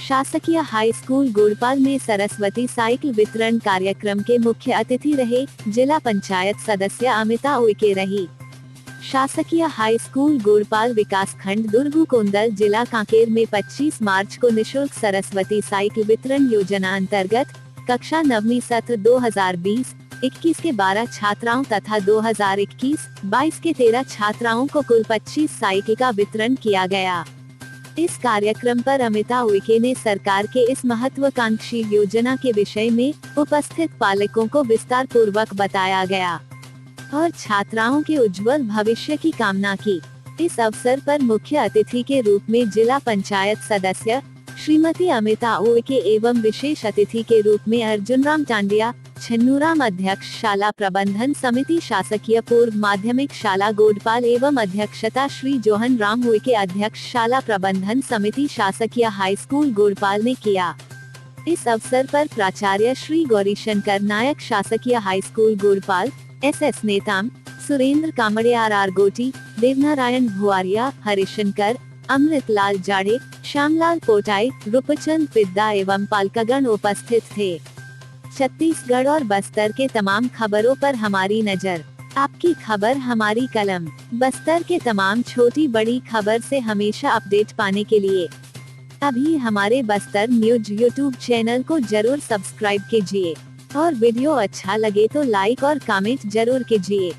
शासकीय high school गुड़पाल में Saraswati cycle वितरण कार्यक्रम के मुख्य अतिथि रहे जिला पंचायत सदस्य अमिता उइके रही। शासकीय हाई स्कूल गुड़पाल विकासखंड दुर्ग कोंदल जिला कांकेर में 25 मार्च को निशुल्क सरस्वती साइकिल वितरण योजना अंतर्गत कक्षा 9वीं सत्र 2020-21 के 12 छात्राओं तथा 2021-22 के 13 छात्राओं को कुल 25 साइकिल का वितरण किया गया। इस कार्यक्रम पर अमिता उइके ने सरकार के इस महत्वाकांक्षी योजना के विषय में उपस्थित पालकों को विस्तार पूर्वक बताया गया और छात्राओं के उज्जवल भविष्य की कामना की। इस अवसर पर मुख्य अतिथि के रूप में जिला पंचायत सदस्य श्रीमती अमिता उइके एवं विशेष अतिथि के रूप में अर्जुनराम टांडिया, छन्नूराम अध्यक्ष शाला प्रबंधन समिति शासकीय पूर्व माध्यमिक शाला गोडपाल एवं अध्यक्षता श्री जोहन राम उइके अध्यक्ष शाला प्रबंधन समिति शासकीय हाई स्कूल गोडपाल ने किया। इस अवसर पर प्राचार्य श्री गौरीशंकर नायक शासकीय high school Godpal, SS Netam, Surendra Kamadiya Argoti, Devnarayan Bhuriya, Harishankar, Amritlal Jade, Shyamlal Potai, Roopchand पिद्दा एवं पालकगण उपस्थित थे। छत्तीसगढ़ और बस्तर के तमाम खबरों पर हमारी नजर, आपकी खबर हमारी कलम। बस्तर के तमाम छोटी बड़ी खबर से हमेशा अपडेट पाने के लिए अभी हमारे बस्तर न्यूज यूट्यूब चैनल को जरूर सब्सक्राइब कीजिए और वीडियो अच्छा लगे तो लाइक और कमेंट जरूर कीजिए।